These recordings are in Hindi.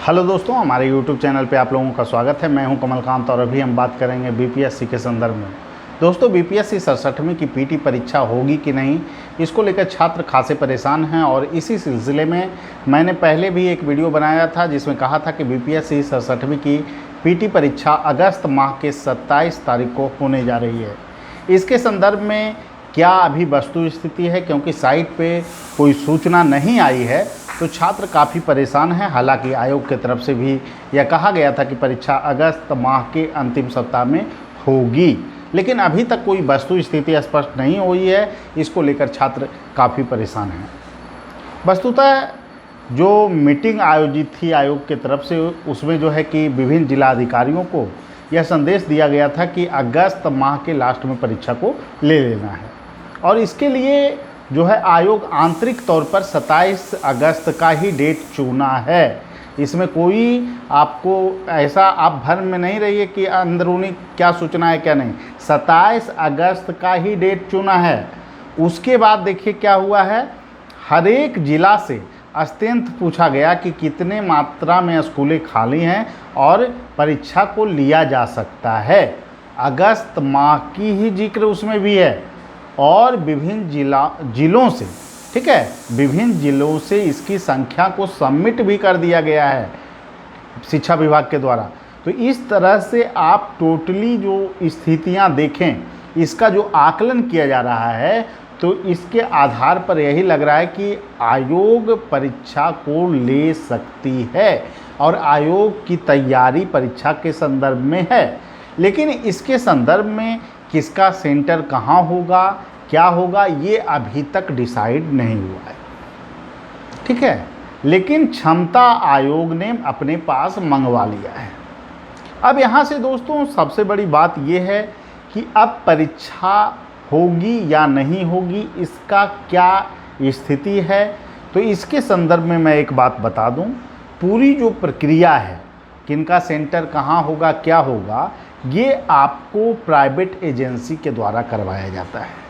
हेलो दोस्तों, हमारे YouTube चैनल पे आप लोगों का स्वागत है। मैं हूं कमलकांत और अभी हम बात करेंगे बीपीएससी के संदर्भ में। दोस्तों, बीपीएससी 67वीं की पीटी परीक्षा होगी कि नहीं, इसको लेकर छात्र खासे परेशान हैं और इसी सिलसिले में मैंने पहले भी एक वीडियो बनाया था जिसमें कहा था कि बीपीएससी 67वीं की पीटी परीक्षा अगस्त माह के 27 तारीख को होने जा रही है। इसके संदर्भ में क्या अभी वस्तु स्थिति है, क्योंकि साइट पे कोई सूचना नहीं आई है तो छात्र काफ़ी परेशान हैं। हालांकि आयोग की तरफ से भी यह कहा गया था कि परीक्षा अगस्त माह के अंतिम सप्ताह में होगी, लेकिन अभी तक कोई वस्तु स्थिति स्पष्ट नहीं हुई है। इसको लेकर छात्र काफ़ी परेशान हैं। वस्तुतः जो मीटिंग आयोजित थी आयोग की तरफ से, उसमें जो है कि विभिन्न जिलाधिकारियों को यह संदेश दिया गया था कि अगस्त माह के लास्ट में परीक्षा को ले लेना है और इसके लिए जो है आयोग आंतरिक तौर पर 27 अगस्त का ही डेट चुना है। इसमें कोई आपको ऐसा आप भ्रम में नहीं रहिए कि अंदरूनी क्या सूचना है क्या नहीं। 27 अगस्त का ही डेट चुना है। उसके बाद देखिए क्या हुआ है, हर एक ज़िला से अत्यंत पूछा गया कि कितने मात्रा में स्कूलें खाली हैं और परीक्षा को लिया जा सकता है। अगस्त माह की ही जिक्र उसमें भी है और विभिन्न जिलों से, ठीक है, विभिन्न जिलों से इसकी संख्या को सबमिट भी कर दिया गया है शिक्षा विभाग के द्वारा। तो इस तरह से आप टोटली जो स्थितियां देखें, इसका जो आकलन किया जा रहा है, तो इसके आधार पर यही लग रहा है कि आयोग परीक्षा को ले सकती है और आयोग की तैयारी परीक्षा के संदर्भ में है। लेकिन इसके संदर्भ में किसका सेंटर कहाँ होगा, क्या होगा, ये अभी तक डिसाइड नहीं हुआ है, ठीक है। लेकिन क्षमता आयोग ने अपने पास मंगवा लिया है। अब यहाँ से दोस्तों सबसे बड़ी बात ये है कि अब परीक्षा होगी या नहीं होगी, इसका क्या स्थिति है। तो इसके संदर्भ में मैं एक बात बता दूं, पूरी जो प्रक्रिया है, किनका सेंटर कहाँ होगा, क्या होगा, ये आपको प्राइवेट एजेंसी के द्वारा करवाया जाता है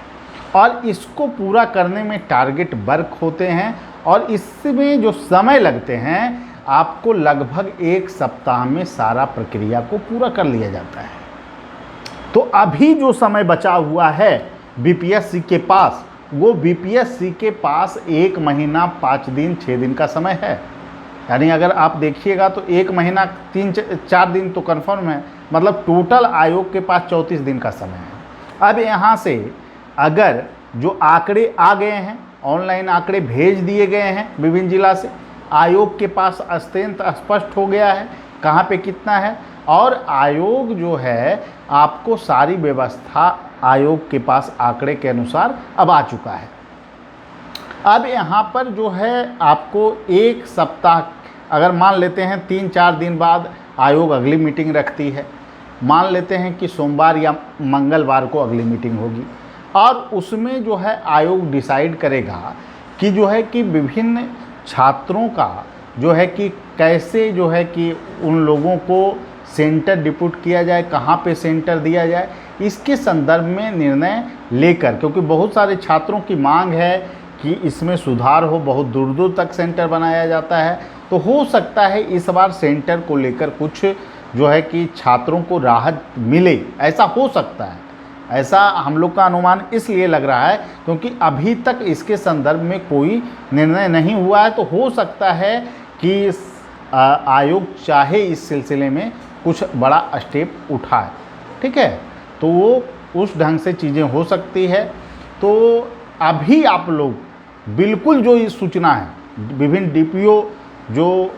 और इसको पूरा करने में टारगेट वर्क होते हैं और इसमें जो समय लगते हैं, आपको लगभग 1 सप्ताह में सारा प्रक्रिया को पूरा कर लिया जाता है। तो अभी जो समय बचा हुआ है बीपीएससी के पास, वो बीपीएससी के पास 1 महीना 5 दिन 6 दिन का समय है। यानी अगर आप देखिएगा तो 1 महीना 3-4 दिन तो कन्फर्म है, मतलब टोटल आयोग के पास 34 दिन का समय है। अब यहाँ से अगर जो आंकड़े आ गए हैं, ऑनलाइन आंकड़े भेज दिए गए हैं विभिन्न जिला से, आयोग के पास अत्यंत स्पष्ट हो गया है कहाँ पे कितना है और आयोग जो है आपको सारी व्यवस्था आयोग के पास आंकड़े के अनुसार अब आ चुका है। अब यहाँ पर जो है आपको 1 सप्ताह, अगर मान लेते हैं 3-4 दिन बाद आयोग अगली मीटिंग रखती है, मान लेते हैं कि सोमवार या मंगलवार को अगली मीटिंग होगी और उसमें जो है आयोग डिसाइड करेगा कि जो है कि विभिन्न छात्रों का जो है कि कैसे जो है कि उन लोगों को सेंटर डिप्यूट किया जाए, कहाँ पे सेंटर दिया जाए, इसके संदर्भ में निर्णय लेकर, क्योंकि बहुत सारे छात्रों की मांग है कि इसमें सुधार हो, बहुत दूर दूर तक सेंटर बनाया जाता है। तो हो सकता है इस बार सेंटर को लेकर कुछ जो है कि छात्रों को राहत मिले, ऐसा हो सकता है। ऐसा हम लोग का अनुमान इसलिए लग रहा है क्योंकि अभी तक इसके संदर्भ में कोई निर्णय नहीं हुआ है। तो हो सकता है कि आयोग चाहे इस सिलसिले में कुछ बड़ा स्टेप उठाए, ठीक है, तो वो उस ढंग से चीज़ें हो सकती है। तो अभी आप लोग बिल्कुल जो ये सूचना है, विभिन्न डीपीओ जो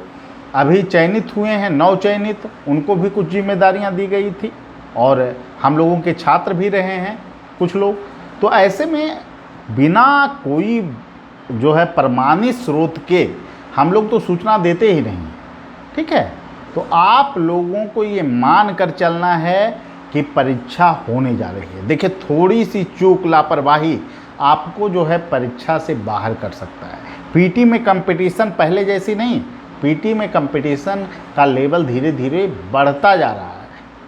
अभी चयनित हुए हैं, नव चयनित, उनको भी कुछ जिम्मेदारियां दी गई थी और हम लोगों के छात्र भी रहे हैं कुछ लोग। तो ऐसे में बिना कोई जो है प्रमाणित स्रोत के हम लोग तो सूचना देते ही नहीं, ठीक है। तो आप लोगों को ये मान कर चलना है कि परीक्षा होने जा रही है। देखिए, थोड़ी सी चूक, लापरवाही आपको जो है परीक्षा से बाहर कर सकता है। पीटी में कंपटीशन पहले जैसी नहीं, पीटी में कंपटीशन का लेवल धीरे धीरे बढ़ता जा रहा है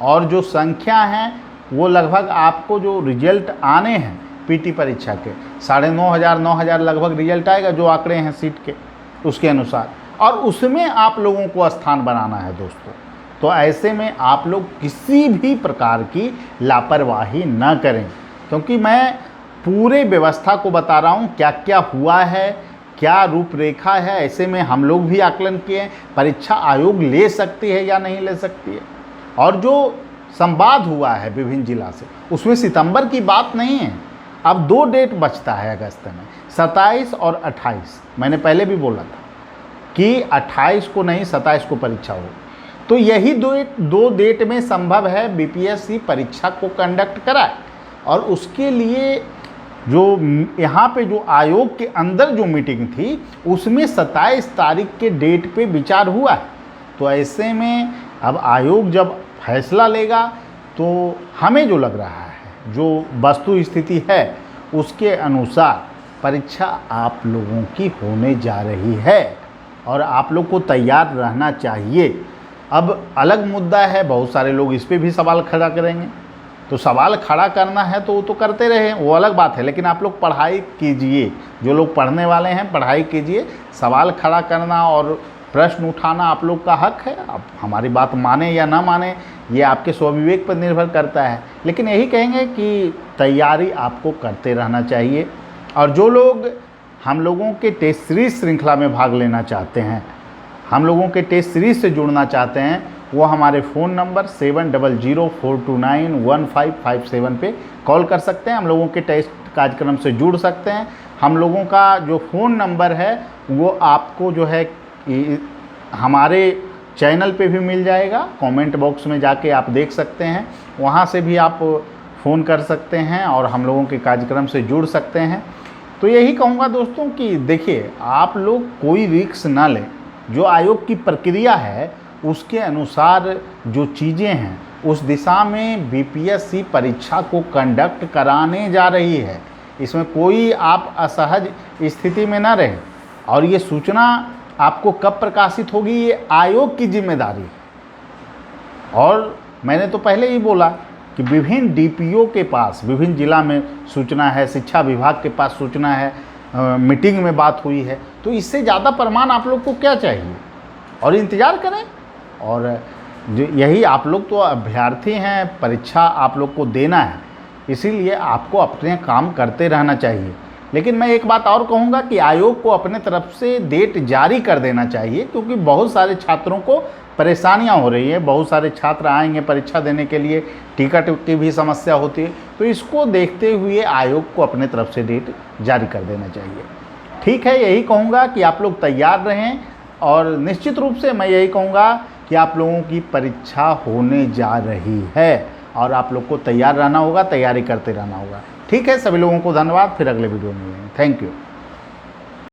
और जो संख्या है वो लगभग आपको जो रिजल्ट आने हैं पीटी परीक्षा के 9,500 लगभग रिजल्ट आएगा, जो आंकड़े हैं सीट के उसके अनुसार। और उसमें आप लोगों को स्थान बनाना है दोस्तों। तो ऐसे में आप लोग किसी भी प्रकार की लापरवाही न करें, क्योंकि मैं पूरे व्यवस्था को बता रहा हूँ क्या क्या हुआ है, क्या रूपरेखा है। ऐसे में हम लोग भी आकलन किए परीक्षा आयोग ले सकती है या नहीं ले सकती है। और जो संवाद हुआ है विभिन्न जिला से, उसमें सितंबर की बात नहीं है। अब 2 डेट बचता है अगस्त में, 27 और 28। मैंने पहले भी बोला था कि 28 को नहीं 27 को परीक्षा होगी। तो यही दो डेट में संभव है बीपीएससी परीक्षा को कंडक्ट कराए। और उसके लिए जो यहाँ पे जो आयोग के अंदर जो मीटिंग थी उसमें 27 तारीख के डेट पे विचार हुआ है। तो ऐसे में अब आयोग जब फैसला लेगा तो हमें जो लग रहा है, जो वस्तु स्थिति है उसके अनुसार परीक्षा आप लोगों की होने जा रही है और आप लोग को तैयार रहना चाहिए। अब अलग मुद्दा है, बहुत सारे लोग इस पे भी सवाल खड़ा करेंगे। तो सवाल खड़ा करना है तो वो तो करते रहे, वो अलग बात है, लेकिन आप लोग पढ़ाई कीजिए। जो लोग पढ़ने वाले हैं पढ़ाई कीजिए। सवाल खड़ा करना और प्रश्न उठाना आप लोग का हक है। अब हमारी बात माने या ना माने ये आपके स्वविवेक पर निर्भर करता है, लेकिन यही कहेंगे कि तैयारी आपको करते रहना चाहिए। और जो लोग हम लोगों के टेस्ट सीरीज श्रृंखला में भाग लेना चाहते हैं, हम लोगों के टेस्ट सीरीज से जुड़ना चाहते हैं, वो हमारे फ़ोन नंबर 7004291557 पे कॉल कर सकते हैं। हम लोगों के टेस्ट कार्यक्रम से जुड़ सकते हैं। हम लोगों का जो फ़ोन नंबर है वो आपको जो है हमारे चैनल पे भी मिल जाएगा। कमेंट बॉक्स में जाके आप देख सकते हैं, वहाँ से भी आप फ़ोन कर सकते हैं और हम लोगों के कार्यक्रम से जुड़ सकते हैं। तो यही कहूँगा दोस्तों कि देखिए, आप लोग कोई रिस्क ना लें। जो आयोग की प्रक्रिया है उसके अनुसार जो चीज़ें हैं उस दिशा में बीपीएससी परीक्षा को कंडक्ट कराने जा रही है। इसमें कोई आप असहज स्थिति में ना रहें। और ये सूचना आपको कब प्रकाशित होगी ये आयोग की जिम्मेदारी है। और मैंने तो पहले ही बोला कि विभिन्न डीपीओ के पास विभिन्न जिला में सूचना है, शिक्षा विभाग के पास सूचना है, मीटिंग में बात हुई है। तो इससे ज़्यादा प्रमाण आप लोग को क्या चाहिए। और इंतज़ार करें। और यही आप लोग तो अभ्यर्थी हैं, परीक्षा आप लोग को देना है, इसीलिए आपको अपने काम करते रहना चाहिए। लेकिन मैं एक बात और कहूँगा कि आयोग को अपने तरफ से डेट जारी कर देना चाहिए, क्योंकि बहुत सारे छात्रों को परेशानियाँ हो रही है। बहुत सारे छात्र आएंगे परीक्षा देने के लिए, टिकट की भी समस्या होती है। तो इसको देखते हुए आयोग को अपने तरफ से डेट जारी कर देना चाहिए। ठीक है, यही कहूँगा कि आप लोग तैयार रहें। और निश्चित रूप से मैं यही कहूँगा कि आप लोगों की परीक्षा होने जा रही है और आप लोग को तैयार रहना होगा, तैयारी करते रहना होगा। ठीक है, सभी लोगों को धन्यवाद। फिर अगले वीडियो में मिलेंगे। Thank you.